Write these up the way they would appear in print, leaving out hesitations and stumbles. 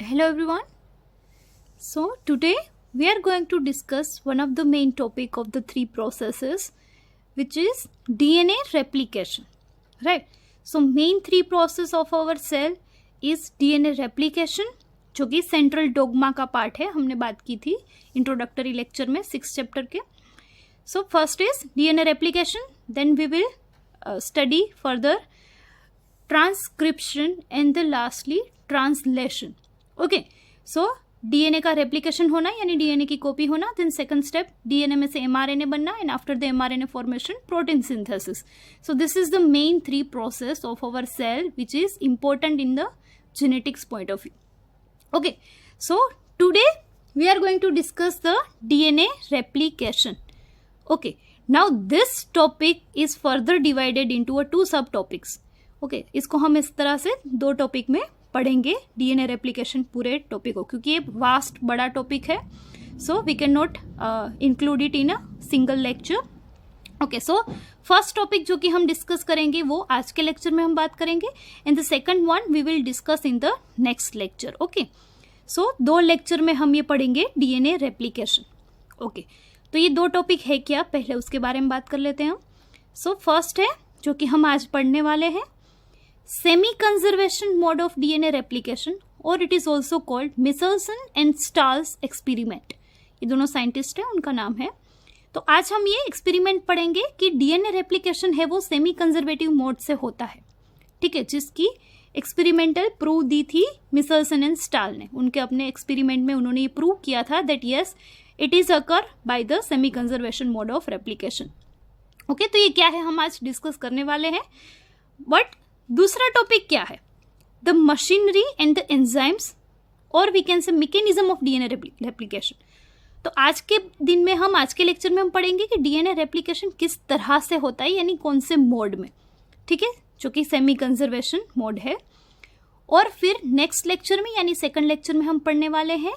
Hello everyone. So today we are going to discuss one of the main topic of the three processes, which is DNA replication. Right. So main three process of our cell is DNA replication, जो कि central dogma का part है. हमने बात की थी introductory lecture में 6th chapter के. So first is DNA replication, then we will study further transcription and the lastly translation. Okay, so DNA का रेप्लिकेशन होना यानी डीएनए की कॉपी होना, देन सेकंड स्टेप डीएनए में से एमआरएनए बनना and after the mRNA formation protein synthesis. So this is the main three process of our cell which is important in the genetics point of view. Okay, so today we are going to discuss the DNA replication. Okay, now this topic is further divided into two sub topics. Okay, इसको हम इस तरह से दो topic में पढ़ेंगे DNA replication पूरे topic को, क्योंकि ये वास्ट बड़ा टॉपिक है. So we can not include it in a single lecture. Okay, so first topic जो कि हम डिस्कस करेंगे वो आज के लेक्चर में हम बात करेंगे and the second one we will discuss in the next lecture. Okay, so दो लेक्चर में हम ये पढ़ेंगे डीएनए रेप्लिकेशन. ओके, तो ये दो टॉपिक है क्या, पहले उसके बारे में बात कर लेते हैं हम. सो फर्स्ट है जो कि हम आज पढ़ने वाले हैं, semi conservation mode of DNA replication, और it is also called Meselson and Stahl's experiment. ये दोनों साइंटिस्ट हैं, उनका नाम है. तो आज हम ये एक्सपेरिमेंट पढ़ेंगे कि डीएनए रेप्लिकेशन है वो सेमी कंजर्वेटिव मोड से होता है. ठीक है, जिसकी एक्सपेरिमेंटल प्रूव दी थी मिचेल्सन एंड स्टाल ने. उनके अपने एक्सपेरिमेंट में उन्होंने ये प्रूव किया था that yes it is occur by the semi conservation mode of replication. Okay, तो ये क्या है हम आज डिस्कस करने वाले हैं. बट दूसरा टॉपिक क्या है, the machinery and the enzymes और we can say mechanism of DNA replication. तो आज के दिन में हम आज के लेक्चर में हम पढ़ेंगे कि डीएनए रेप्लिकेशन किस तरह से होता है, यानी कौन से मोड में. ठीक है, जो कि सेमी कंजर्वेशन मोड है. और फिर नेक्स्ट लेक्चर में यानी सेकंड लेक्चर में हम पढ़ने वाले हैं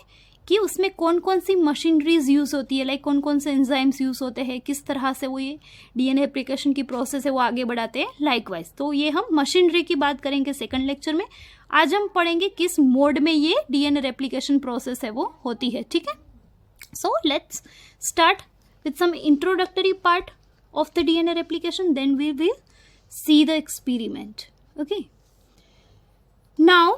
कि उसमें कौन कौन सी मशीनरीज यूज होती है, लाइक कौन कौन से एंजाइम्स यूज होते हैं, किस तरह से वो ये डीएनए रेप्लिकेशन की प्रोसेस है वो आगे बढ़ाते हैं लाइकवाइज. तो ये हम मशीनरी की बात करेंगे सेकंड लेक्चर में. आज हम पढ़ेंगे किस मोड में ये डीएनए रेप्लिकेशन प्रोसेस है वो होती है. ठीक है, so let's start with some introductory part of the DNA replication, then we will see the experiment. Okay, now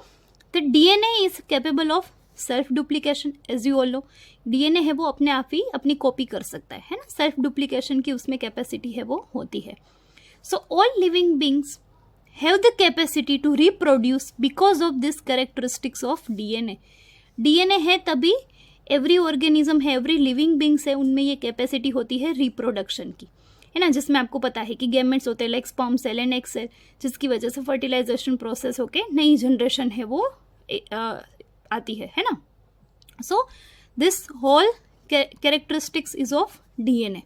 the DNA is capable of self duplication. As you all know, DNA है वो अपने आप ही अपनी copy कर सकता है ना. Self duplication की उसमें कैपेसिटी है वो होती है. So all living beings have the capacity to reproduce because of this characteristics of DNA. DNA है तभी एवरी ऑर्गेनिज्म है, एवरी लिविंग बींग्स है, उनमें ये कैपेसिटी होती है रिप्रोडक्शन की, है ना. जिसमें आपको पता है कि गैमेट्स होते हैं like sperm cell and egg cell, जिसकी वजह से फर्टिलाइजेशन प्रोसेस होके नई जनरेशन है वो आती है ना. So this whole characteristics is of DNA.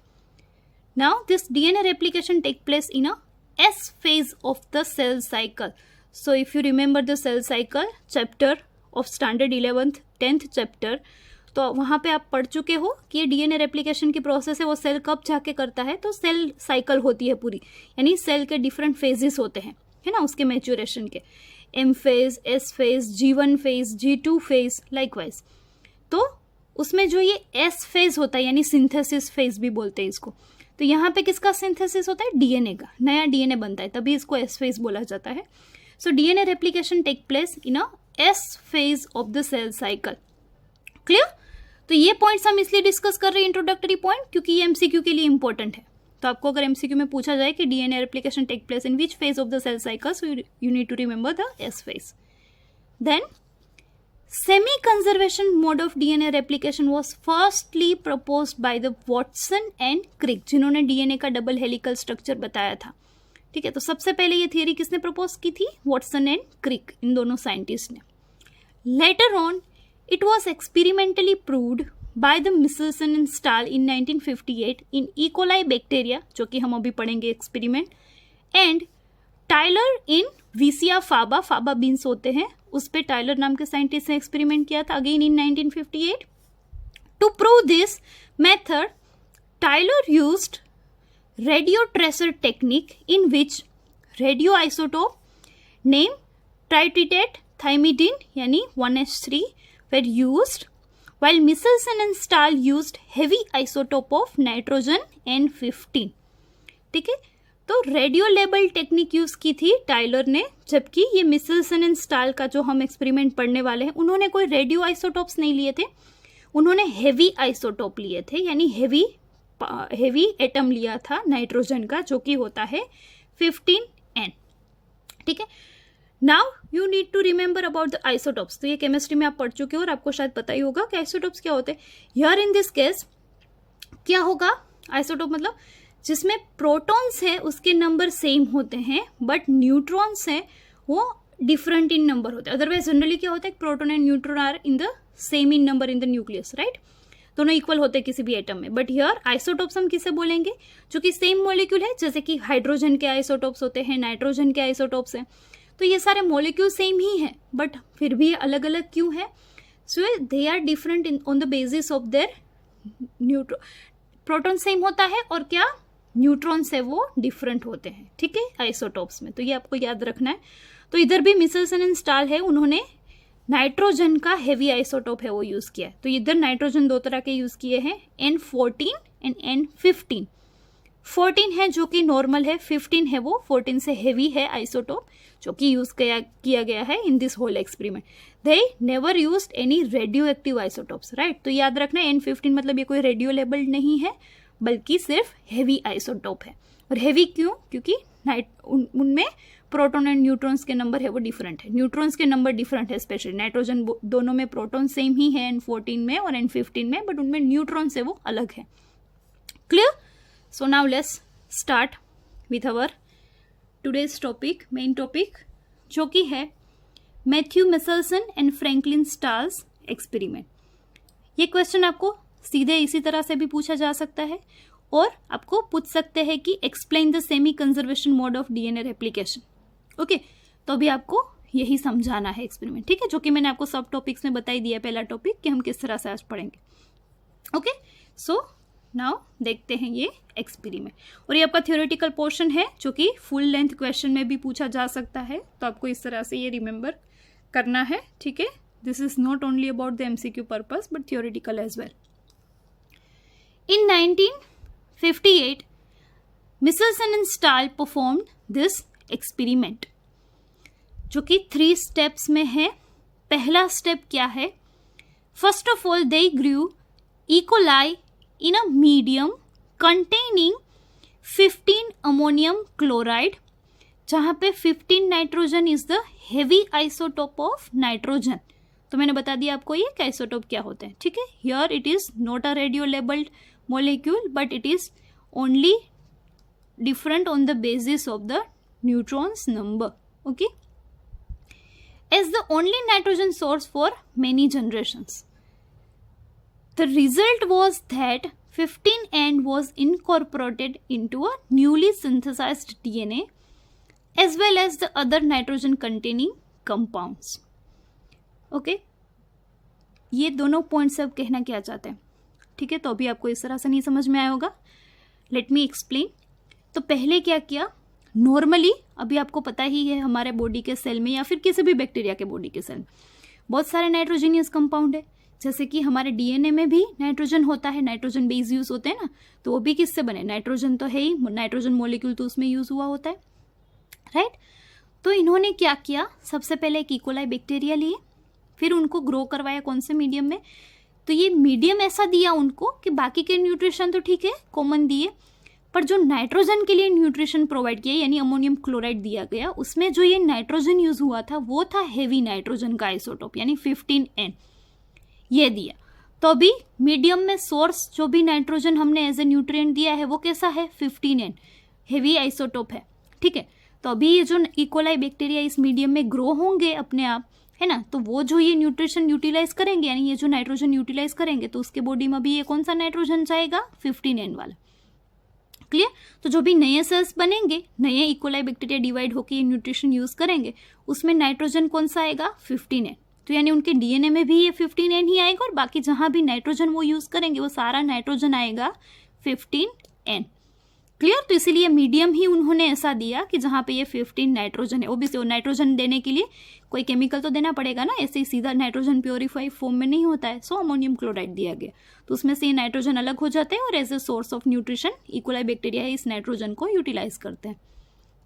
Now this DNA replication take place in a S phase of the cell cycle. So if you remember the cell cycle chapter of standard 11th 10th chapter, तो वहाँ पे आप पढ़ चुके हो कि ये DNA replication की प्रोसेस है वो सेल कब जाके करता है. तो सेल साइकिल होती है पूरी, यानी सेल के डिफरेंट फेजेस होते हैं, है ना, उसके मैच्योरेशन के. M phase, S phase, G1 phase, G2 phase likewise. तो उसमें जो ये एस फेज होता है यानी सिंथेसिस फेज भी बोलते हैं इसको. तो यहाँ पे किसका सिंथेसिस होता है, डीएनए का. नया डीएनए बनता है तभी इसको एस फेज बोला जाता है. So DNA replication take place in a S phase of the cell cycle. Clear. तो ये पॉइंट्स हम इसलिए डिस्कस कर रहे हैं इंट्रोडक्टरी पॉइंट, क्योंकि ये एमसीक्यू के लिए इंपॉर्टेंट है. तो आपको अगर एमसीक्यू में पूछा जाए कि DNA replication take place in which phase of the cell cycle, so you need to remember the S phase. Then semi conservation mode of DNA replication was firstly proposed by the Watson and Crick, जिन्होंने DNA का double helical structure बताया था. ठीक है, तो सबसे पहले ये थियरी किसने प्रपोज की थी, वॉटसन एंड क्रिक, इन दोनों साइंटिस्ट ने. Later on it was experimentally proved by the Michelson and Stahl in 1958 in E. coli bacteria, जो कि हम अभी पढ़ेंगे experiment, and Taylor in Vicia faba, faba beans होते हैं उस पे टाइलर नाम के साइंटिस्ट ने एक्सपेरिमेंट किया था again in 1958. To prove this method Taylor used radio tracer technique in which radio isotope name tritiated thymidine यानी 1H3 were used while Michelson and Stahl used heavy isotope of nitrogen N15. ठीक है, तो radio label technique use की थी Tyler ने, जबकि ये मिचेल्सन and stall का जो हम एक्सपेरिमेंट पढ़ने वाले हैं उन्होंने कोई रेडियो आइसोटोप्स नहीं लिए थे, उन्होंने हेवी आइसोटोप लिए थे, यानी हेवी एटम लिया था नाइट्रोजन का, जो कि होता है 15N. ठीक है, now you need to remember about the isotopes. तो ये केमिस्ट्री में आप पढ़ चुके हो और आपको शायद पता ही होगा कि आइसोटोप्स क्या होते हैं. हियर इन दिस केस क्या होगा, आइसोटोप मतलब जिसमें प्रोटॉन्स है उसके नंबर सेम होते हैं बट न्यूट्रॉन्स है वो डिफरेंट इन नंबर होते हैं. अदरवाइज जनरली क्या होता है, proton and neutron are in the same in number in the nucleus, right, दोनों इक्वल होते हैं किसी भी एटम में. बट हियर आइसोटोप्स हम किसे बोलेंगे, जो कि सेम मॉलिक्यूल है, जैसे कि हाइड्रोजन के आइसोटोप्स होते हैं, नाइट्रोजन के आइसोटोप्स हैं. तो ये सारे मॉलिक्यूल सेम ही हैं बट फिर भी अलग अलग क्यों है, so they are different on the basis of their neutron. Proton same होता है और क्या न्यूट्रॉन्स है वो डिफरेंट होते हैं. ठीक है, आइसोटोप्स में, तो ये आपको याद रखना है. तो इधर भी मिचेल्सन एंड स्टाल है, उन्होंने नाइट्रोजन का हेवी आइसोटोप है वो यूज किया है. तो इधर नाइट्रोजन दो तरह के यूज किए हैं, N14 एंड N15. 14 है जो कि नॉर्मल है, 15 है वो 14 से हेवी है आइसोटोप, जो कि यूज किया गया है in this whole experiment. They never used any radioactive isotopes, right. तो याद रखना N15 मतलब ये कोई रेडियो लेबल्ड नहीं है बल्कि सिर्फ हेवी आइसोटोप है. और हेवी क्यों, क्योंकि उनमें प्रोटॉन एंड न्यूट्रॉन्स के नंबर है वो डिफरेंट है, न्यूट्रॉन्स के नंबर डिफरेंट है. स्पेशली नाइट्रोजन दोनों में प्रोटॉन सेम ही है N14 में और N15 में, बट उनमें न्यूट्रॉन्स है वो अलग है. Clear. So now let's start with our today's topic, main topic, जो कि है Matthew Meselson and Franklin Stahl's experiment. ये क्वेश्चन आपको सीधे इसी तरह से भी पूछा जा सकता है और आपको पूछ सकते हैं कि explain the semi conservation mode of DNA replication. Okay, तो अभी आपको यही समझाना है एक्सपेरिमेंट. ठीक है, जो कि मैंने आपको सब टॉपिक्स में बताई दिया पहला टॉपिक कि हम किस तरह से आज पढ़ेंगे. ओके, सो नाउ देखते हैं ये एक्सपेरिमेंट. और ये आपका थ्योरेटिकल पोर्शन है जो कि फुल लेंथ क्वेश्चन में भी पूछा जा सकता है, तो आपको इस तरह से ये रिमेंबर करना है. ठीक है, this is not only about the MCQ purpose but theoretical as well. In 1958, Michelson and Stahl performed this experiment, जो कि 3 steps में है. पहला स्टेप क्या है, first of all they grew E. coli in a medium containing 15 ammonium chloride, जहाँ पे 15 nitrogen is the heavy isotope of nitrogen. तो मैंने बता दिया आपको ये आइसोटोप क्या होते हैं. ठीक है, here it is not a radio labelled molecule but it is only different on the basis of the neutrons number. Okay, as the only nitrogen source for many generations, the result was that 15N was incorporated into a newly synthesized DNA as well as the other nitrogen containing compounds. Okay, ये दोनों points अब कहना क्या चाहते हैं. ठीक है, तो अभी आपको इस तरह से नहीं समझ में आया होगा. Let me explain. तो पहले क्या किया, नॉर्मली अभी आपको पता ही है हमारे बॉडी के सेल में या फिर किसी भी बैक्टीरिया के बॉडी के सेल में बहुत सारे नाइट्रोजनियस कंपाउंड है. जैसे कि हमारे डीएनए में भी नाइट्रोजन होता है, नाइट्रोजन बेस यूज होते हैं ना, तो वो भी किससे बने, नाइट्रोजन तो है ही, नाइट्रोजन मॉलिक्यूल तो उसमें यूज हुआ होता है, राइट. तो इन्होंने क्या किया, सबसे पहले एक इकोलाई बैक्टीरिया लिए, फिर उनको ग्रो करवाया कौन से मीडियम में. तो ये मीडियम ऐसा दिया उनको कि बाकी के न्यूट्रिशन तो ठीक है कॉमन दिए, पर जो नाइट्रोजन के लिए न्यूट्रिशन प्रोवाइड किया यानी अमोनियम क्लोराइड दिया गया, उसमें जो ये नाइट्रोजन यूज हुआ था वो था हेवी नाइट्रोजन का आइसोटोप यानी 15N ये दिया. तो अभी मीडियम में सोर्स जो भी नाइट्रोजन हमने एज ए न्यूट्रिएंट दिया है वो कैसा है, 15N हेवी आइसोटोप है. ठीक है, तो अभी ये जो इकोलाई बैक्टीरिया इस मीडियम में ग्रो होंगे अपने आप, है ना, तो वो जो ये न्यूट्रिशन यूटिलाइज करेंगे यानी ये जो नाइट्रोजन यूटिलाइज करेंगे तो उसके बॉडी में भी ये कौन सा नाइट्रोजन जाएगा, 15N वाला. क्लियर. तो जो भी नए सेल्स बनेंगे, नए इकोलाई बैक्टीरिया डिवाइड होकर ये न्यूट्रिशन यूज करेंगे, उसमें नाइट्रोजन कौन सा आएगा, 15N. तो यानी उनके डीएनए में भी ये 15N ही आएगा और बाकी जहां भी नाइट्रोजन वो यूज करेंगे वो सारा नाइट्रोजन आएगा 15N. क्लियर। तो इसीलिए मीडियम ही उन्होंने ऐसा दिया कि जहाँ पे ये 15 नाइट्रोजन है। ओबियसली नाइट्रोजन देने के लिए कोई केमिकल तो देना पड़ेगा ना, ऐसे ही सीधा नाइट्रोजन प्योरीफाई फॉर्म में नहीं होता है। सो अमोनियम क्लोराइड दिया गया, तो उसमें से ये नाइट्रोजन अलग हो जाते हैं और as a source of nutrition E coli bacteria इस नाइट्रोजन को यूटिलाइज करते हैं।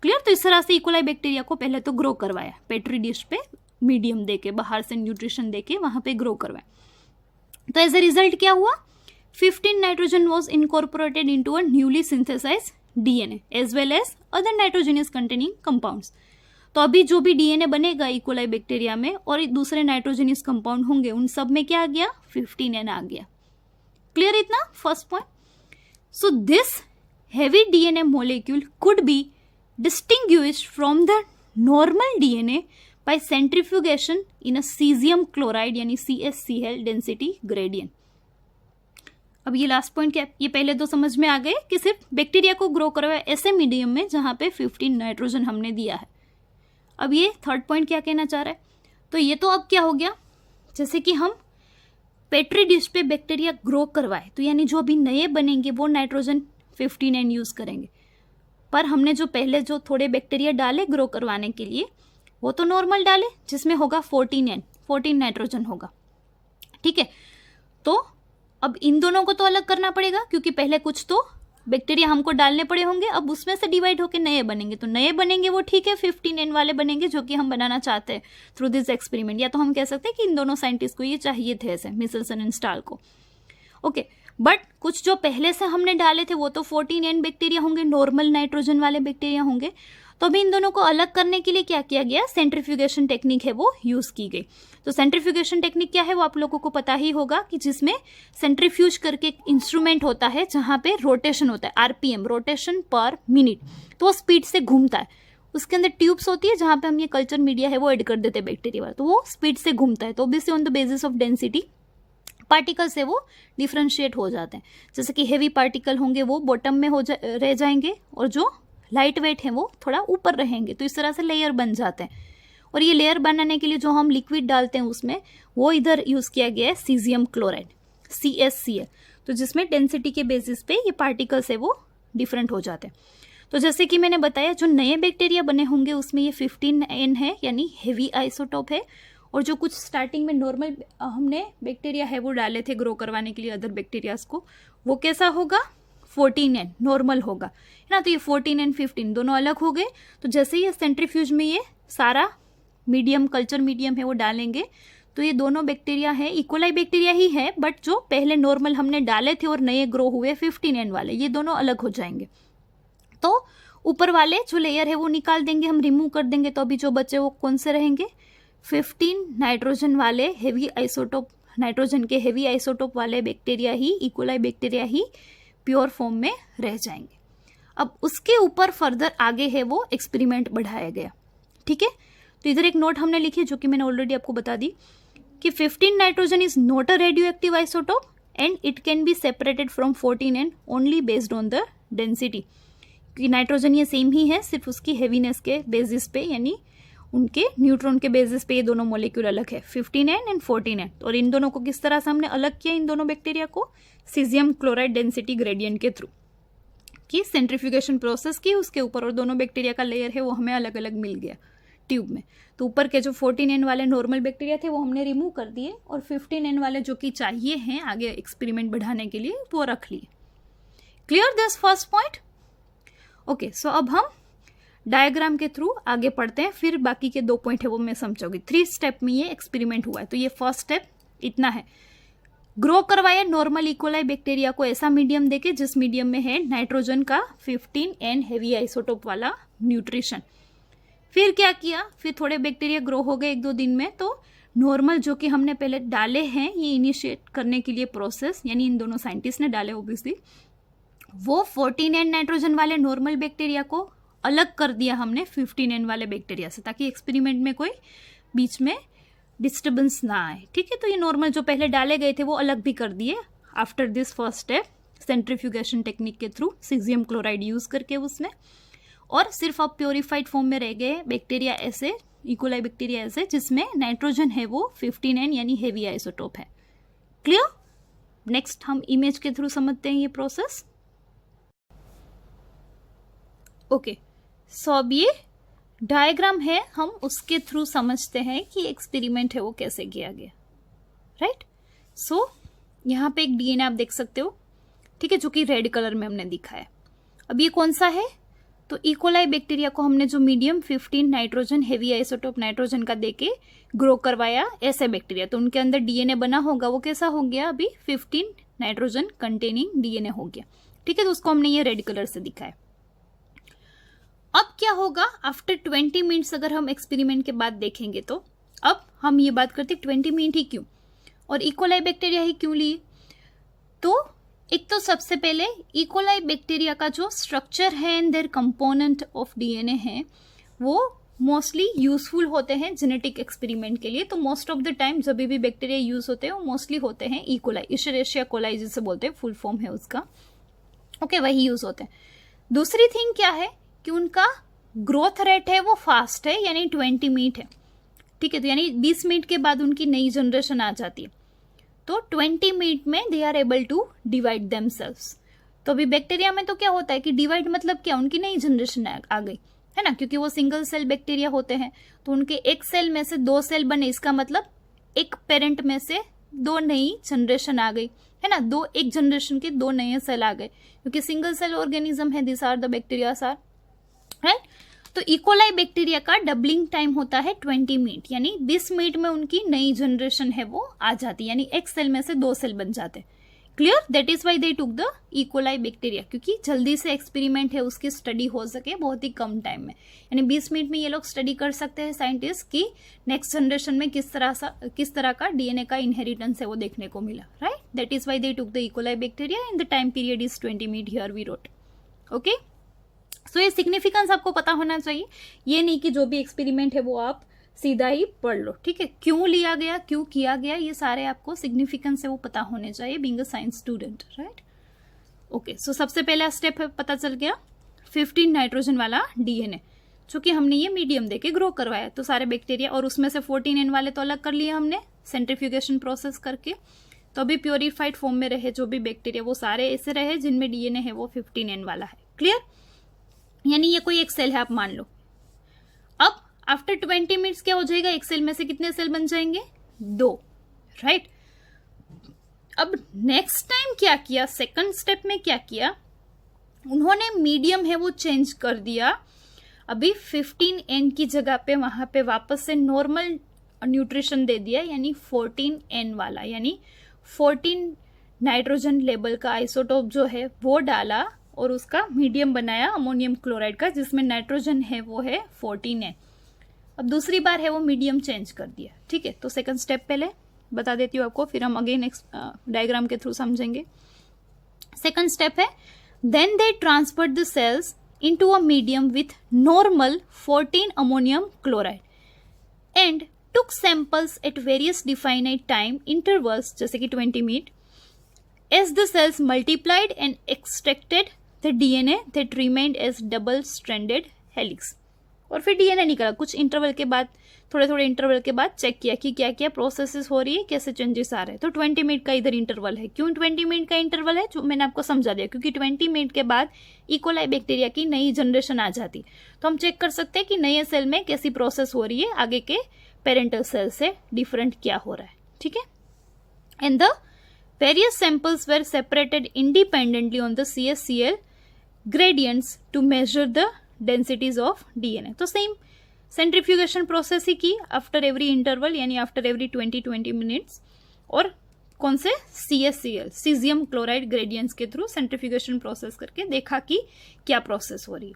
क्लियर। तो इस तरह से इकोलाई बैक्टीरिया को पहले तो ग्रो करवाया, पेट्री डिश पे मीडियम देके, बाहर से न्यूट्रिशन देके वहां पे ग्रो करवाया। तो एज ए रिजल्ट क्या हुआ, 15 nitrogen was incorporated into a newly synthesized DNA as well as other nitrogenous containing compounds. तो अभी जो भी डीएनए बनेगा इकोलाई बैक्टीरिया में और दूसरे नाइट्रोजनस कंपाउंड होंगे, उन सब में क्या आ गया, 15N आ गया। क्लियर इतना first point. So this heavy DNA molecule could be distinguished from the normal DNA by centrifugation in a cesium chloride यानी CaCl density gradient। अब ये लास्ट पॉइंट क्या, ये पहले दो समझ में आ गए कि सिर्फ बैक्टीरिया को ग्रो करवाया ऐसे मीडियम में जहां पे 15 नाइट्रोजन हमने दिया है। अब ये थर्ड पॉइंट क्या कहना चाह रहा है, तो ये तो अब क्या हो गया, जैसे कि हम पेट्री डिश पे बैक्टीरिया ग्रो करवाए, तो यानी जो अभी नए बनेंगे वो नाइट्रोजन 15N यूज करेंगे, पर हमने जो पहले जो थोड़े बैक्टीरिया डाले ग्रो करवाने के लिए वो तो नॉर्मल डाले जिसमें होगा 14 नाइट्रोजन होगा। ठीक है, तो अब इन दोनों को तो अलग करना पड़ेगा क्योंकि पहले कुछ तो बैक्टीरिया हमको डालने पड़े होंगे, अब उसमें से डिवाइड होकर नए बनेंगे, तो नए बनेंगे वो ठीक है 15N वाले बनेंगे जो कि हम बनाना चाहते हैं थ्रू दिस एक्सपेरिमेंट। या तो हम कह सकते हैं कि इन दोनों साइंटिस्ट को ये चाहिए थे ऐसे, मिचेल्सन एंड स्टाल को। ओके, बट कुछ जो पहले से हमने डाले थे वो तो 14N बैक्टीरिया होंगे, नॉर्मल नाइट्रोजन वाले बैक्टीरिया होंगे। तो अभी इन दोनों को अलग करने के लिए क्या किया गया, सेंट्रीफ्यूगेशन टेक्निक है वो यूज की गई। तो सेंट्रीफ्यूगेशन टेक्निक क्या है वो आप लोगों को पता ही होगा कि जिसमें सेंट्रीफ्यूज करके एक इंस्ट्रूमेंट होता है जहां पे रोटेशन होता है, आरपीएम, रोटेशन पर मिनट, तो वो स्पीड से घूमता है। उसके अंदर ट्यूब्स होती है जहां पे हम ये कल्चर मीडिया है वो ऐड कर देते हैं बैक्टीरिया वाला, तो वो स्पीड से घूमता है। तो obviously on the basis of density particle से वो डिफ्रेंशिएट हो जाते हैं। जैसे कि हेवी पार्टिकल होंगे वो बॉटम में रह जाएंगे और जो लाइट वेट है वो थोड़ा ऊपर रहेंगे, तो इस तरह से लेयर बन जाते हैं। और ये लेयर बनाने के लिए जो हम लिक्विड डालते हैं उसमें वो इधर यूज किया गया है सीजियम क्लोराइड, CaCl, तो जिसमें डेंसिटी के बेसिस पे ये पार्टिकल्स है वो डिफरेंट हो जाते हैं। तो जैसे कि मैंने बताया जो नए बैक्टीरिया बने होंगे उसमें ये 15N है यानी हेवी आइसोटोप है, और जो कुछ स्टार्टिंग में नॉर्मल हमने बैक्टीरिया है वो डाले थे ग्रो करवाने के लिए अदर बैक्टीरियाज को, वो कैसा होगा, 14N नॉर्मल होगा, है ना। तो ये 14N 15 दोनों अलग हो गए। तो जैसे ही सेंट्रीफ्यूज में ये सारा मीडियम, कल्चर मीडियम है वो डालेंगे, तो ये दोनों बैक्टीरिया है इकोलाई बैक्टीरिया ही है, बट जो पहले नॉर्मल हमने डाले थे और नए ग्रो हुए 15N वाले, ये दोनों अलग हो जाएंगे। तो ऊपर वाले जो लेयर है वो निकाल देंगे, हम रिमूव कर देंगे, तो अभी जो बचे वो कौन से रहेंगे, 15 नाइट्रोजन वाले हेवी आइसोटोप, नाइट्रोजन के हेवी आइसोटोप वाले बैक्टीरिया ही, इकोलाई बैक्टीरिया ही प्योर फॉर्म में रह जाएंगे। अब उसके ऊपर फर्दर आगे है वो एक्सपेरिमेंट बढ़ाया गया। ठीक है, तो इधर एक नोट हमने लिखी जो कि मैंने ऑलरेडी आपको बता दी कि 15 nitrogen is not a radio active isotope and it can be separated from 14N only based on the density. क्योंकि नाइट्रोजन ये सेम ही है, सिर्फ उसकी हेवीनेस के बेसिस पे यानी उनके न्यूट्रॉन के बेसिस पे ये दोनों मॉलिक्यूल अलग है, 15N एंड 14N। और इन दोनों को किस तरह से हमने अलग किया, इन दोनों बैक्टीरिया को सीजियम क्लोराइड डेंसिटी ग्रेडियंट के थ्रू की सेंट्रीफ्यूगेशन प्रोसेस की उसके ऊपर, और दोनों बैक्टीरिया का लेयर है वो हमें अलग अलग मिल गया ट्यूब में। तो ऊपर के जो 14N वाले नॉर्मल बैक्टीरिया थे वो हमने रिमूव कर दिए और 15N वाले जो कि चाहिए हैं आगे एक्सपेरिमेंट बढ़ाने के लिए वो रख लिए। Clear this first point. Okay, so अब हम डायग्राम के थ्रू आगे पढ़ते हैं, फिर बाकी के 2 पॉइंट है वो मैं समझाऊंगी। 3 स्टेप में ये एक्सपेरिमेंट हुआ है। तो ये फर्स्ट स्टेप इतना है, ग्रो करवाया नॉर्मल इकोलाई बैक्टीरिया को ऐसा मीडियम देके जिस मीडियम में है नाइट्रोजन का 15N हेवी आइसोटोप वाला न्यूट्रिशन। फिर क्या किया, फिर थोड़े बैक्टीरिया ग्रो हो गए 1-2 दिन में, तो नॉर्मल जो कि हमने पहले डाले हैं ये इनिशिएट करने के लिए प्रोसेस, यानी इन दोनों साइंटिस्ट ने डाले ऑब्वियसली, वो 14N नाइट्रोजन वाले नॉर्मल बैक्टीरिया को अलग कर दिया हमने 15N वाले बैक्टीरिया से, ताकि एक्सपेरिमेंट में कोई बीच में डिस्टर्बेंस ना आए। ठीक है, तो ये नॉर्मल जो पहले डाले गए थे वो अलग भी कर दिए after this first step centrifugation technique के थ्रू सीजियम क्लोराइड यूज करके उसमें, और सिर्फ अब प्योरीफाइड फॉर्म में रह गए बैक्टीरिया ऐसे, इकोलाई बैक्टीरिया ऐसे जिसमें नाइट्रोजन है वो 15N यानी हेवी आइसोटोप है। क्लियर। नेक्स्ट हम इमेज के थ्रू समझते हैं ये प्रोसेस। ओके, सो अब ये डायग्राम है, हम उसके थ्रू समझते हैं कि एक्सपेरिमेंट है वो कैसे किया गया, राइट। सो यहाँ पे एक डीएनए आप देख सकते हो, ठीक है, जो कि रेड कलर में हमने दिखाया। अब ये कौन सा है, तो इकोलाई बैक्टीरिया को हमने जो medium 15 nitrogen heavy isotope nitrogen का देके ग्रो करवाया, ऐसे बैक्टीरिया, तो उनके अंदर डीएनए बना होगा, वो कैसा हो गया, अभी 15 नाइट्रोजन कंटेनिंग डीएनए हो गया, ठीक है। तो उसको हमने ये रेड कलर से दिखाया। अब क्या होगा आफ्टर 20 मिनट्स, अगर हम एक्सपेरिमेंट के बाद देखेंगे तो अब हम ये बात करते 20 मिनट ही क्यों, और इकोलाई बैक्टीरिया ही क्यों लिए। तो एक तो सबसे पहले इकोलाई बैक्टीरिया का जो स्ट्रक्चर है and their component of DNA है, वो मोस्टली यूजफुल होते हैं जेनेटिक एक्सपेरिमेंट के लिए। तो मोस्ट ऑफ द टाइम जब भी बैक्टीरिया यूज होते हैं वो मोस्टली होते हैं इकोलाई, इशेरेशिया कोलाई जिसे बोलते हैं, फुल फॉर्म है उसका, ओके, वही यूज होते हैं। दूसरी थिंग क्या है कि उनका ग्रोथ रेट है वो फास्ट है, यानी 20 मिनट है, ठीक है। तो यानी 20 मिनट के बाद उनकी नई जनरेशन आ जाती है, तो 20 मिनट में they are able to divide themselves. तो अभी बैक्टीरिया में तो क्या होता है कि डिवाइड मतलब क्या, उनकी नई जनरेशन आ गई है ना, क्योंकि वो सिंगल सेल बैक्टीरिया होते हैं, तो उनके एक सेल में से 2 सेल बने, इसका मतलब एक पेरेंट में से 2 नई जनरेशन आ गई, है ना, एक जनरेशन के 2 नए सेल आ गए, क्योंकि सिंगल सेल ऑर्गेनिज्म है, this are the bacterias are, right. तो इकोलाई बैक्टीरिया का डबलिंग टाइम होता है 20 मिनट, यानी 20 मिनट में उनकी नई जनरेशन है वो आ जाती है, यानी एक सेल में से 2 सेल बन जाते। Clear, that is why they took the E coli bacteria, क्योंकि जल्दी से एक्सपेरिमेंट है उसकी स्टडी हो सके बहुत ही कम टाइम में, यानी 20 मिनट में ये लोग स्टडी कर सकते हैं साइंटिस्ट की नेक्स्ट जनरेशन में किस तरह का डीएनए का इनहेरिटेंस है वो देखने को मिला, right. That is why they took the E coli bacteria and the time period is 20 minute, here we wrote, okay. So ये सिग्निफिकेंस आपको पता होना चाहिए, ये नहीं कि जो भी एक्सपेरिमेंट है वो आप सीधा ही पढ़ लो, ठीक है। क्यों लिया गया, क्यों किया गया, ये सारे आपको सिग्निफिकेंस है वो पता होने चाहिए being a science student, right. Okay, so सबसे पहला स्टेप है पता चल गया 15 नाइट्रोजन वाला डीएनए, चूंकि हमने ये मीडियम देके ग्रो करवाया, तो सारे बैक्टीरिया, और उसमें से 14N वाले तो अलग कर लिए हमने सेंट्रीफ्यूगेशन प्रोसेस करके, तो अभी प्योरीफाइड फॉर्म में रहे जो भी बैक्टीरिया वो सारे ऐसे रहे जिनमें डीएनए है वो 15N वाला है, क्लियर। यानी ये कोई एक सेल है आप मान लो। अब आफ्टर 20 मिनट्स क्या हो जाएगा, एक सेल में से कितने सेल बन जाएंगे, 2, राइट। अब नेक्स्ट टाइम क्या किया, सेकंड स्टेप में क्या किया, उन्होंने मीडियम है वो चेंज कर दिया, अभी 15N की जगह पे वहां पे वापस से नॉर्मल न्यूट्रिशन दे दिया, यानी 14N वाला, यानी 14 नाइट्रोजन लेवल का आइसोटोप जो है वो डाला और उसका मीडियम बनाया अमोनियम क्लोराइड का, जिसमें नाइट्रोजन है वो है 14N। अब दूसरी बार है वो मीडियम चेंज कर दिया, ठीक है। तो सेकंड स्टेप पहले बता देती हूँ आपको, फिर हम अगेन डायग्राम के थ्रू समझेंगे। सेकंड स्टेप है then they transferred the cells into a medium with normal 14 ammonium chloride and took samples at various definite time intervals, जैसे कि 20 minute, as the cells multiplied and extracted the DNA that remained as double stranded helix. और फिर DNA निकला कुछ interval के बाद, थोड़े interval के बाद चेक किया कि क्या क्या प्रोसेसेस हो रही है, कैसे चेंजेस आ रहे हैं। तो 20 मिनट का इधर इंटरवल है। क्यों 20 मिनट का इंटरवल है, जो मैंने आपको समझा दिया, क्योंकि 20 मिनट के बाद इकोलाई बैक्टीरिया की नई जनरेशन आ जाती, तो हम चेक कर सकते हैं कि नए सेल में कैसी प्रोसेस हो रही है, आगे के पेरेंटल सेल से डिफरेंट क्या हो रहा है, ठीक है। And the various samples were separated independently on the CSCL gradients to measure the densities of DNA. तो सेम सेंट्रीफ्यूगेशन प्रोसेस ही की आफ्टर एवरी इंटरवल, यानी आफ्टर एवरी 20 मिनट्स, और कौन से CSCL सीजियम क्लोराइड ग्रेडियंट्स के थ्रू सेंट्रीफ्यूगेशन प्रोसेस करके देखा कि क्या प्रोसेस हो रही है,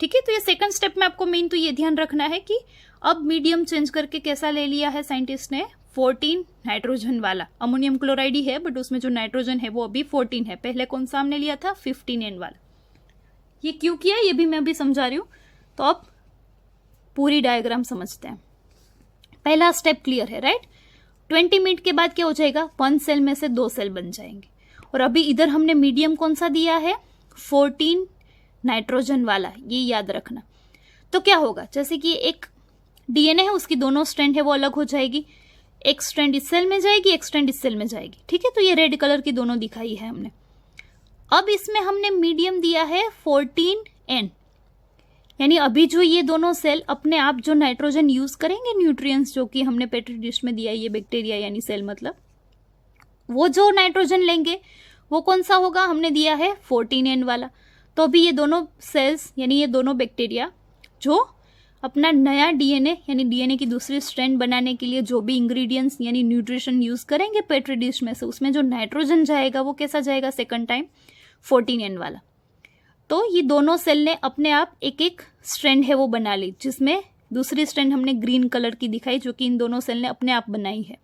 ठीक है। तो ये सेकंड स्टेप में आपको मेन तो ये ध्यान रखना है कि अब मीडियम चेंज करके कैसा ले लिया है साइंटिस्ट ने, 14 नाइट्रोजन वाला, अमोनियम क्लोराइड ही है बट उसमें जो नाइट्रोजन है वो अभी 14 है, पहले कौन सा हमने लिया था 15N वाला। ये क्यों किया ये भी मैं अभी समझा रही हूं। तो अब पूरी डायग्राम समझते हैं। पहला स्टेप क्लियर है, राइट। 20 मिनट के बाद क्या हो जाएगा, 1 सेल में से 2 सेल बन जाएंगे, और अभी इधर हमने मीडियम कौन सा दिया है, 14 नाइट्रोजन वाला, ये याद रखना। तो क्या होगा, जैसे कि एक डीएनए है उसकी दोनों स्ट्रैंड है वो अलग हो जाएगी, एक स्ट्रैंड इस सेल में जाएगी, एक स्ट्रैंड इस सेल में जाएगी, ठीक है। तो ये रेड कलर की दोनों दिखाई है हमने। अब इसमें हमने मीडियम दिया है 14N, यानी अभी जो ये दोनों सेल अपने आप जो नाइट्रोजन यूज करेंगे, न्यूट्रिएंट्स जो कि हमने पेट्री डिश में दिया है, ये बैक्टीरिया यानी सेल मतलब, वो जो नाइट्रोजन लेंगे वो कौन सा होगा, हमने दिया है 14N वाला। तो अभी ये दोनों सेल्स यानी ये दोनों बैक्टीरिया जो अपना नया डीएनए यानी डीएनए की दूसरी स्ट्रैंड बनाने के लिए जो भी इंग्रेडिएंट्स यानी न्यूट्रिशन यूज करेंगे पेट्री डिश में से, उसमें जो नाइट्रोजन जाएगा वो कैसा जाएगा सेकंड टाइम, 14N वाला। तो ये दोनों सेल ने अपने आप एक एक स्ट्रैंड है वो बना ली, जिसमें दूसरी स्ट्रैंड हमने ग्रीन कलर की दिखाई जो कि इन दोनों सेल ने अपने आप बनाई है,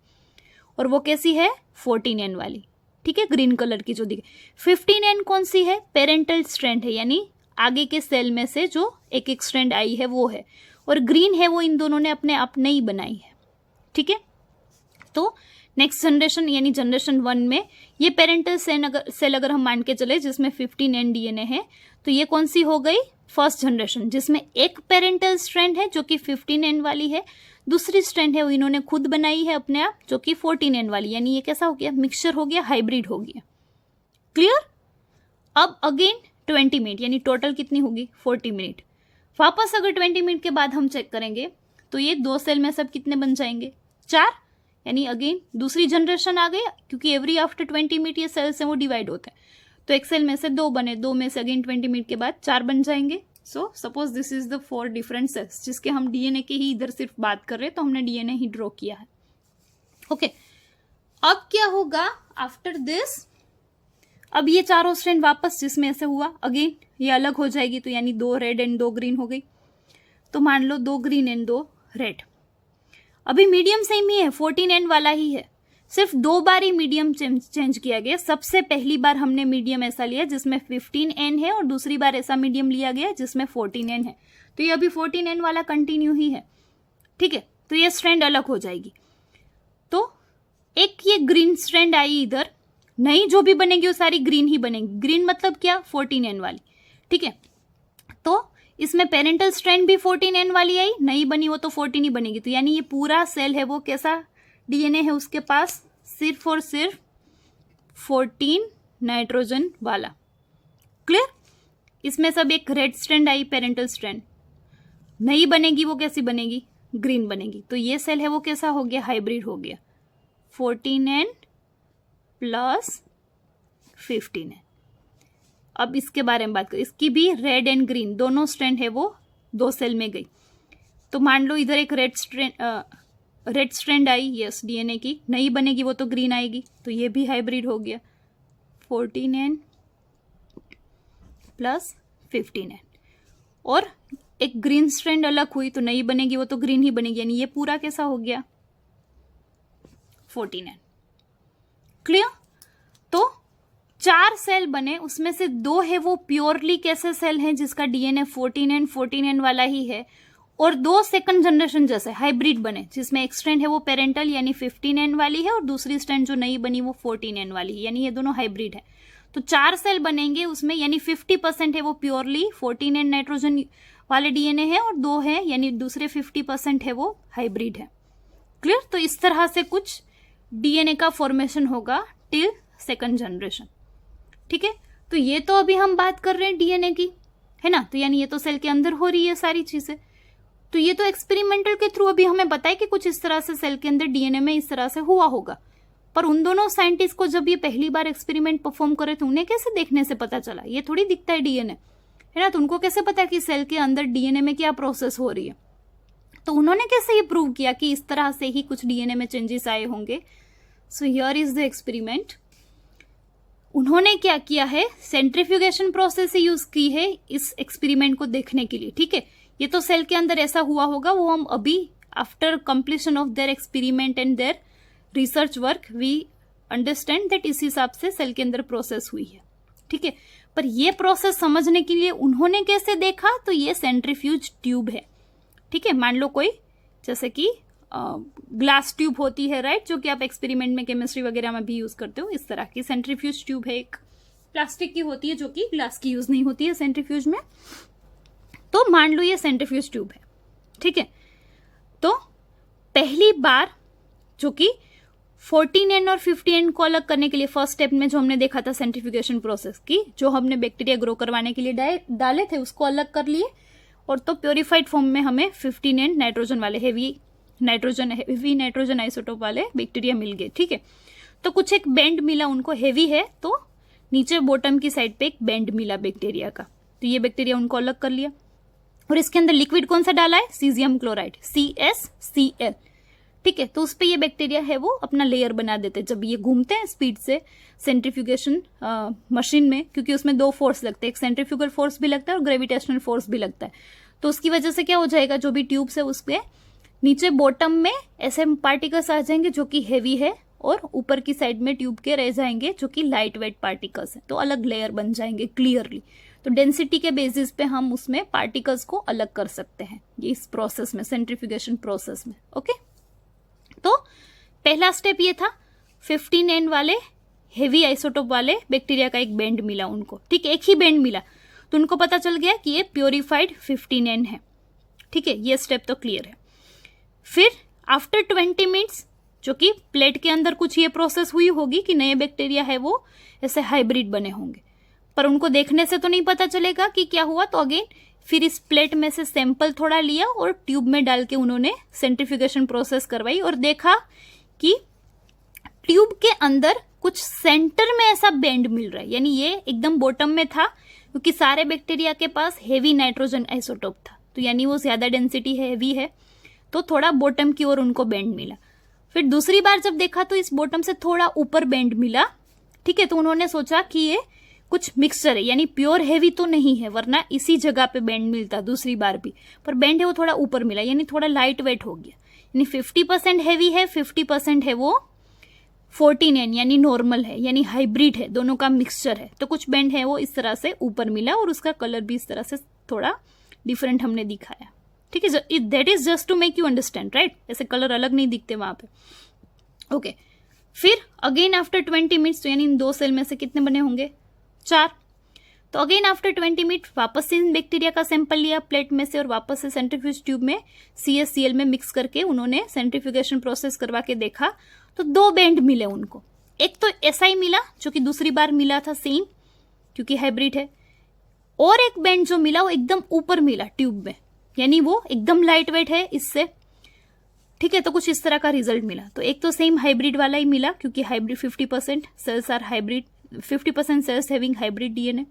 और वो कैसी है 14N वाली, ठीक है, ग्रीन कलर की जो दिखाई। 15N कौन सी है, पेरेंटल स्ट्रैंड है, यानी आगे के सेल में से जो एक एक स्ट्रैंड आई है वो है, और ग्रीन है वो इन दोनों ने अपने आप नहीं बनाई है, ठीक है। तो नेक्स्ट जनरेशन यानी जनरेशन 1 में ये पेरेंटल सेल अगर हम मान के चले जिसमें 15N डीएनए है, तो ये कौन सी हो गई, फर्स्ट जनरेशन, जिसमें एक पेरेंटल स्ट्रैंड है जो कि 15N वाली है, दूसरी स्ट्रैंड है वो इन्होंने खुद बनाई है अपने आप जो कि 14N वाली, यानी ये कैसा हो गया, मिक्सचर हो गया, हाइब्रिड हो गया। क्लियर। अब अगेन 20 मिनट यानी टोटल कितनी होगी 40 मिनट। वापस अगर 20 मिनट के बाद हम चेक करेंगे तो ये दो सेल में सब कितने बन जाएंगे, 4, यानी अगेन दूसरी जनरेशन आ गई, क्योंकि एवरी आफ्टर 20 मिनट ये सेल्स हैं वो डिवाइड होते हैं, तो एक सेल में से 2 बने, 2 में से अगेन 20 मिनट के बाद 4 बन जाएंगे। So suppose this is the 4 different cells, जिसके हम डीएनए की ही इधर सिर्फ बात कर रहे हैं, तो हमने डीएनए ही ड्रॉ किया है। ओके, अब क्या होगा आफ्टर दिस, अब ये चारों स्ट्रैंड वापस जिसमें ऐसे हुआ अगेन ये अलग हो जाएगी, तो यानी 2 रेड एंड 2 ग्रीन हो गई, तो मान लो 2 ग्रीन एंड 2 रेड। अभी मीडियम सेम ही है, 14N वाला ही है, सिर्फ 2 बार ही मीडियम चेंज किया गया। सबसे पहली बार हमने मीडियम ऐसा लिया जिसमें 15N है, और दूसरी बार ऐसा मीडियम लिया गया जिसमें 14N है, तो ये अभी 14N वाला कंटिन्यू ही है, ठीक है। तो ये स्ट्रैंड अलग हो जाएगी, तो एक ये ग्रीन स्ट्रैंड आई इधर, नई जो भी बनेगी वो सारी ग्रीन ही बनेगी। ग्रीन मतलब क्या, 14N वाली, ठीक है। तो इसमें पेरेंटल स्ट्रैंड भी 14N वाली आई, नई बनी वो तो 14 ही बनेगी, तो यानी ये पूरा सेल है वो कैसा डीएनए है उसके पास, सिर्फ और सिर्फ 14 नाइट्रोजन वाला। क्लियर। इसमें सब एक रेड स्ट्रैंड आई, पेरेंटल स्ट्रैंड, नई बनेगी वो कैसी बनेगी, ग्रीन बनेगी, तो ये सेल है वो कैसा हो गया, हाइब्रिड हो गया, 14N प्लस 15N। अब इसके बारे में बात करें, इसकी भी रेड एंड ग्रीन दोनों स्ट्रैंड है वो 2 सेल में गई, तो मान लो इधर एक रेड स्ट्रैंड आई, यस डीएनए की, नई बनेगी वो तो ग्रीन आएगी, तो ये भी हाइब्रिड हो गया, 14N प्लस 15N। और एक ग्रीन स्ट्रैंड अलग हुई तो नई बनेगी वो तो ग्रीन ही बनेगी, यानी ये पूरा कैसा हो गया 14N। क्लियर। तो 4 सेल बने, उसमें से 2 है वो प्योरली कैसे सेल हैं जिसका डीएनए 14N वाला ही है, और 2 सेकंड जनरेशन जैसे हाइब्रिड बने जिसमें एक स्ट्रैंड है वो पेरेंटल यानी 15N वाली है, और दूसरी स्ट्रैंड जो नई बनी वो 14N वाली है, यानी ये दोनों हाइब्रिड है। तो 4 सेल बनेंगे उसमें, यानी 50% है वो प्योरली 14N नाइट्रोजन वाले डीएनए है, और 2 है यानी दूसरे 50% है वो हाइब्रिड है। क्लियर। तो इस तरह से कुछ डीएनए का फॉर्मेशन होगा टिल सेकंड जनरेशन, ठीक है। तो ये तो अभी हम बात कर रहे हैं डीएनए की, है ना, तो यानी ये तो सेल के अंदर हो रही है सारी चीजें, तो ये तो एक्सपेरिमेंटल के थ्रू अभी हमें बताया कि कुछ इस तरह से सेल के अंदर डीएनए में इस तरह से हुआ होगा, पर उन दोनों साइंटिस्ट को जब ये पहली बार एक्सपेरिमेंट परफॉर्म करे तो उन्हें कैसे देखने से पता चला, ये थोड़ी दिखता है डीएनए, है ना, तो उनको कैसे पता कि सेल के अंदर डीएनए में क्या प्रोसेस हो रही है, तो उन्होंने कैसे ये प्रूव किया कि इस तरह से ही कुछ डीएनए में चेंजेस आए होंगे। So here is the experiment. उन्होंने क्या किया है, सेंट्रीफ्यूगेशन प्रोसेस ही यूज की है इस एक्सपेरिमेंट को देखने के लिए, ठीक है। ये तो सेल के अंदर ऐसा हुआ होगा, वो हम अभी after completion of their experiment and their research work we understand that इस हिसाब से सेल के अंदर प्रोसेस हुई है, ठीक है। पर ये प्रोसेस समझने के लिए उन्होंने कैसे देखा, तो ये सेंट्रीफ्यूज ट्यूब है, ठीक है। मान लो कोई जैसे कि ग्लास ट्यूब होती है, राइट, जो कि आप एक्सपेरिमेंट में केमिस्ट्री वगैरह में भी यूज करते हो, इस तरह की सेंट्रीफ्यूज ट्यूब है, एक प्लास्टिक की होती है जो कि ग्लास की यूज नहीं होती है सेंट्रीफ्यूज में। तो मान लो ये सेंट्रीफ्यूज ट्यूब है, ठीक है। तो पहली बार जो कि 14N और 15N को अलग करने के लिए फर्स्ट स्टेप में जो हमने देखा था सेंट्रीफ्यूगेशन प्रोसेस की, जो हमने बैक्टीरिया ग्रो करवाने के लिए डाले थे उसको अलग कर लिए, और तो प्योरीफाइड फॉर्म में हमें 15N नाइट्रोजन वाले हेवी नाइट्रोजन आइसोटोप वाले बैक्टीरिया मिल गए, ठीक है। तो कुछ एक बेंड मिला उनको, हेवी है तो नीचे बॉटम की साइड पे एक बेंड मिला बैक्टीरिया का, तो ये बैक्टीरिया उनको अलग कर लिया। और इसके अंदर लिक्विड कौन सा डाला है, सीजियम क्लोराइड CsCl, ठीक है। तो उस पे ये बैक्टीरिया है वो अपना लेयर बना देते हैं जब ये घूमते हैं स्पीड से सेंट्रीफ्यूगेशन मशीन में, क्योंकि उसमें दो फोर्स लगते हैं, एक सेंट्रीफ्यूगल फोर्स भी लगता है और ग्रेविटेशनल फोर्स भी लगता है। तो उसकी वजह से क्या हो जाएगा, जो भी ट्यूब्स है उसके नीचे बॉटम में ऐसे पार्टिकल्स आ जाएंगे जो कि हेवी है, और ऊपर की साइड में ट्यूब के रह जाएंगे जो कि लाइट वेट पार्टिकल्स है, तो अलग लेयर बन जाएंगे क्लियरली। तो डेंसिटी के बेसिस पे हम उसमें पार्टिकल्स को अलग कर सकते हैं ये इस प्रोसेस में, सेंट्रीफ्यूगेशन प्रोसेस में, ओके। तो पहला स्टेप ये था, 15N वाले हेवी आइसोटोप वाले बैक्टीरिया का एक बेंड मिला उनको, ठीक है, एक ही बेंड मिला, तो उनको पता चल गया कि ये प्योरीफाइड 15N है, ठीक है, ये स्टेप तो क्लियर है। फिर आफ्टर 20 मिनट्स, जो कि प्लेट के अंदर कुछ ये प्रोसेस हुई होगी कि नए बैक्टीरिया है वो ऐसे हाइब्रिड बने होंगे, पर उनको देखने से तो नहीं पता चलेगा कि क्या हुआ। तो अगेन फिर इस प्लेट में से सैंपल थोड़ा लिया और ट्यूब में डाल के उन्होंने सेंट्रीफ्यूगेशन प्रोसेस करवाई और देखा कि ट्यूब के अंदर कुछ सेंटर में ऐसा बेंड मिल रहा है, यानी ये एकदम बॉटम में था क्योंकि सारे बैक्टीरिया के पास हेवी नाइट्रोजन आइसोटोप था, तो यानी वो ज्यादा डेंसिटी हैवी है, तो थोड़ा बॉटम की ओर उनको बेंड मिला। फिर दूसरी बार जब देखा तो इस बॉटम से थोड़ा ऊपर बेंड मिला, ठीक है, तो उन्होंने सोचा कि ये कुछ मिक्सचर है, यानी प्योर हेवी तो नहीं है, वरना इसी जगह पे बेंड मिलता दूसरी बार भी, पर बेंड है वो थोड़ा ऊपर मिला, यानी थोड़ा लाइट वेट हो गया, यानी 50% हैवी है, 50% है वो 14N यानी नॉर्मल है, यानी हाइब्रिड है, दोनों का मिक्सचर है। तो कुछ बेंड है वो इस तरह से ऊपर मिला और उसका कलर भी इस तरह से थोड़ा डिफरेंट हमने दिखाया, ठीक है। That is just to make you understand, right, ऐसे कलर अलग नहीं दिखते वहां पे, ओके। फिर अगेन आफ्टर 20 मिनट्स, तो यानी इन दो सेल में से कितने बने होंगे, 4। तो अगेन आफ्टर 20 मिनट वापस से इन बैक्टीरिया का सैंपल लिया प्लेट में से और वापस से सेंट्रीफ्यूज ट्यूब में CsCl में मिक्स करके उन्होंने सेंट्रीफ्यूगेशन प्रोसेस करवा के देखा, तो 2 बेंड मिले उनको। एक तो ऐसा ही मिला जो कि दूसरी बार मिला था सेम, क्योंकि हाइब्रिड है, और एक बेंड जो मिला वो एकदम ऊपर मिला ट्यूब में, यानी वो एकदम लाइट वेट है इससे, ठीक है। तो कुछ इस तरह का रिजल्ट मिला। तो एक तो सेम हाइब्रिड वाला ही मिला, क्योंकि hybrid 50% cells are hybrid, 50% cells having hybrid DNA।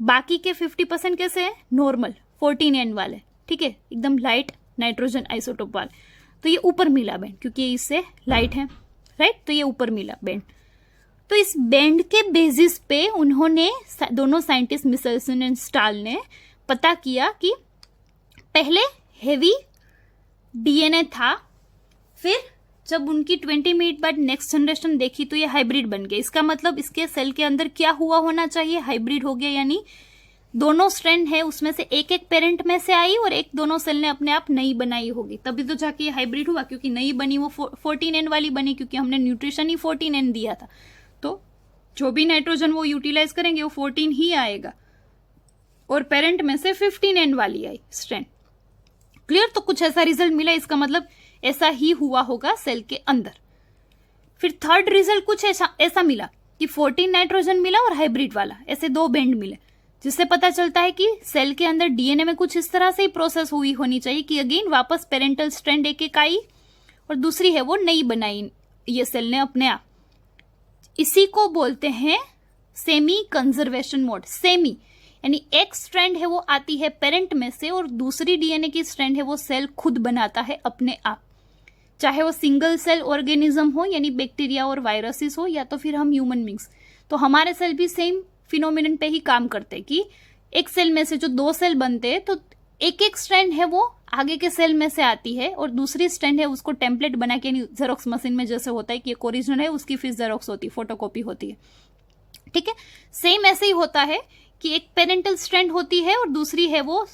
बाकी के 50% कैसे हैं, नॉर्मल 14N वाले, ठीक है, एकदम लाइट नाइट्रोजन आइसोटोप वाले। तो ये ऊपर मिला बेंड, क्योंकि ये इससे लाइट है, राइट, तो ये ऊपर मिला बेंड। तो इस बेंड के बेसिस पे उन्होंने दोनों साइंटिस्ट मिचेल्सन एंड स्टाल ने पता किया कि पहले हेवी DNA था, फिर जब उनकी 20 मिनट बाद नेक्स्ट जनरेशन देखी तो ये हाइब्रिड बन गया। इसका मतलब इसके सेल के अंदर क्या हुआ होना चाहिए, हाइब्रिड हो गया, यानी दोनों स्ट्रैंड है उसमें से एक एक पेरेंट में से आई और एक दोनों सेल ने अपने आप नई बनाई होगी, तभी तो जाके ये हाइब्रिड हुआ। क्योंकि नई बनी वो 14N वाली बनी, क्योंकि हमने न्यूट्रिशन ही 14N दिया था, तो जो भी नाइट्रोजन वो यूटिलाइज करेंगे वो 14 ही आएगा, और पेरेंट में से 15N वाली आई स्ट्रैंड, क्लियर। तो कुछ ऐसा रिजल्ट मिला, इसका मतलब ऐसा ही हुआ होगा सेल के अंदर। फिर थर्ड रिजल्ट कुछ ऐसा मिला कि 14 नाइट्रोजन मिला और हाइब्रिड वाला, ऐसे 2 बेंड मिले, जिससे पता चलता है कि सेल के अंदर DNA में कुछ इस तरह से ही प्रोसेस हुई होनी चाहिए कि अगेन वापस पेरेंटल स्ट्रैंड एक एक आई और दूसरी है वो नई बनाई ये सेल ने अपने आप। इसी को बोलते हैं सेमी कंजर्वेशन मोड। सेमी यानी एक स्ट्रैंड है वो आती है पेरेंट में से और दूसरी DNA की स्ट्रैंड है वो सेल खुद बनाता है अपने आप, चाहे वो सिंगल सेल ऑर्गेनिज्म हो यानी बैक्टीरिया और वायरसेस हो, या तो फिर हम ह्यूमन बींग्स। तो हमारे सेल भी सेम फिनोमिनन पे ही काम करते हैं कि एक सेल में से जो 2 सेल बनते हैं तो एक एक स्ट्रैंड है वो आगे के सेल में से आती है और दूसरी स्ट्रैंड है उसको टेम्पलेट बना के, जेरोक्स मशीन में जैसे होता है कि एक ओरिजिनल है उसकी फिर जेरोक्स होती है, फोटोकॉपी होती है, ठीक है। सेम ऐसे ही होता है कि एक पेरेंटल स्ट्रैंड होती है और दूसरी है वो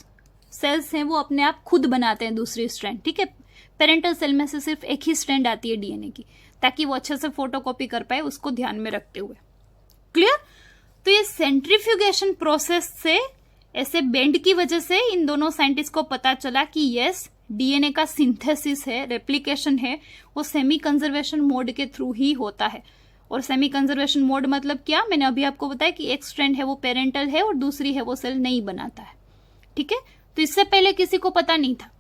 सेल्स हैं वो अपने आप खुद बनाते हैं दूसरी स्ट्रैंड, ठीक है। पेरेंटल सेल में से सिर्फ एक ही स्ट्रैंड आती है DNA की, ताकि वो अच्छे से फोटोकॉपी कर पाए, उसको ध्यान में रखते हुए, क्लियर। तो ये सेंट्रीफ्यूगेशन प्रोसेस से ऐसे बेंड की वजह से इन दोनों साइंटिस्ट को पता चला कि यस DNA का सिंथेसिस है, रेप्लिकेशन है, वो सेमी कंजर्वेशन मोड के थ्रू ही होता है। और सेमी कंजर्वेशन मोड मतलब क्या, मैंने अभी आपको बताया कि एक स्ट्रैंड है वो पेरेंटल है और दूसरी है वो सेल नहीं बनाता है, ठीक है। तो इससे पहले किसी को पता नहीं था,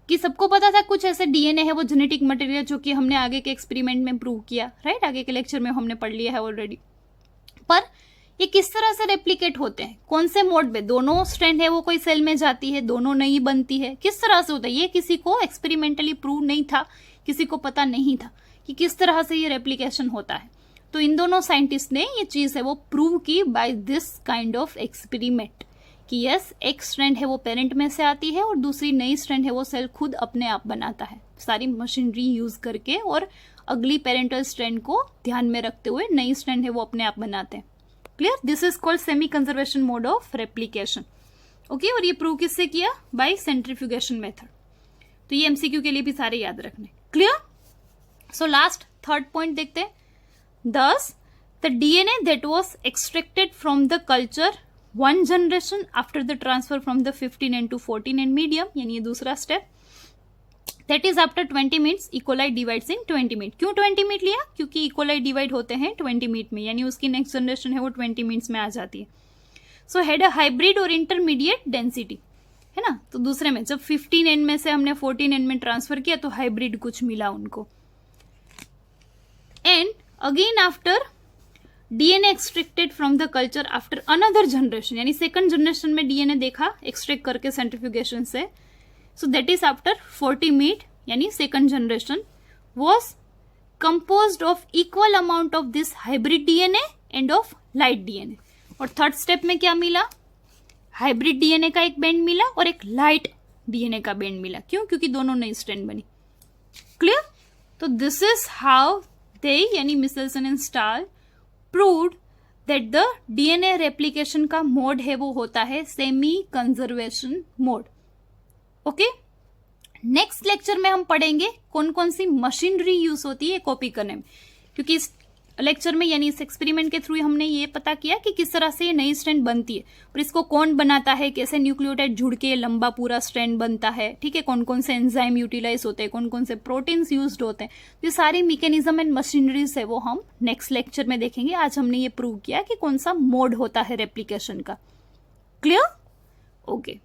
कि सबको पता था कुछ ऐसे डीएनए है वो जेनेटिक मटेरियल, जो कि हमने आगे के एक्सपेरिमेंट में प्रूव किया, राइट, आगे के लेक्चर में हमने पढ़ लिया है ऑलरेडी। पर ये किस तरह से रेप्लिकेट होते हैं, कौन से मोड में, दोनों स्ट्रैंड है वो कोई सेल में जाती है, दोनों नहीं बनती है, किस तरह से होता है, ये किसी को एक्सपेरिमेंटली प्रूव नहीं था, किसी को पता नहीं था कि किस तरह से ये रेप्लिकेशन होता है। तो इन दोनों साइंटिस्ट ने ये चीज है वो प्रूव की by this kind of experiment, कि यस एक स्ट्रैंड है वो पेरेंट में से आती है और दूसरी नई स्ट्रैंड है वो सेल खुद अपने आप बनाता है, सारी मशीनरी यूज करके, और अगली पेरेंटल स्ट्रैंड को ध्यान में रखते हुए नई स्ट्रैंड है वो अपने आप बनाते हैं। Clear, this is called semi conservation mode of replication. Okay, और ये प्रूव किससे किया, बाय सेंट्रीफ्यूगेशन मेथड। तो ये एमसीक्यू के लिए भी सारे याद रखने। Clear, so last third point देखते हैं। दस the DNA that was extracted from the culture 1 generation after the transfer from the 15N to 14N medium, यानी ये दूसरा step, that is after 20 minutes E coli divides in 20 minute. क्यों 20 minute लिया, क्योंकि E coli divide होते हैं 20 मिनट में, यानी उसकी नेक्स्ट जनरेशन है वो 20 मिनट्स में आ जाती है। सो हैड अ हाइब्रिड और इंटरमीडिएट डेंसिटी, है ना। तो दूसरे में जब 15N में से हमने 14N में ट्रांसफर किया तो हाइब्रिड कुछ मिला उनको। And again after DNA extracted from the culture after another generation, यानी सेकंड जनरेशन में डीएनए देखा एक्सट्रैक्ट करके सेंट्रीफ्यूगेशन से, so that is after 40 minute, यानी second generation was composed of equal amount of this hybrid DNA and of light DNA। और third step में क्या मिला, हाइब्रिड डीएनए का एक बैंड मिला और एक लाइट डीएनए का बैंड मिला। क्यों, क्योंकि दोनों नई स्ट्रैंड बनी। क्लियर, तो दिस इज हाउ दे, यानी Meselson and Stahl proved that the DNA replication का मोड है वो होता है semi conservation mode. Okay, next lecture में हम पढ़ेंगे कौन कौन सी मशीनरी यूज होती है कॉपी करने में, क्योंकि इस लेक्चर में यानी इस एक्सपेरिमेंट के थ्रू हमने ये पता किया कि किस तरह से ये नई स्ट्रैंड बनती है और इसको कौन बनाता है, कैसे न्यूक्लियोटाइड जुड़ के लंबा पूरा स्ट्रैंड बनता है, ठीक है, कौन कौन से एंजाइम यूटिलाइज होते हैं, कौन कौन से प्रोटीन्स यूज्ड होते हैं। ये सारी मैकेनिज्म एंड मशीनरीज है वो हम नेक्स्ट लेक्चर में देखेंगे। आज हमने ये प्रूव किया कि कौन सा मोड होता है रेप्लिकेशन का। Clear, okay.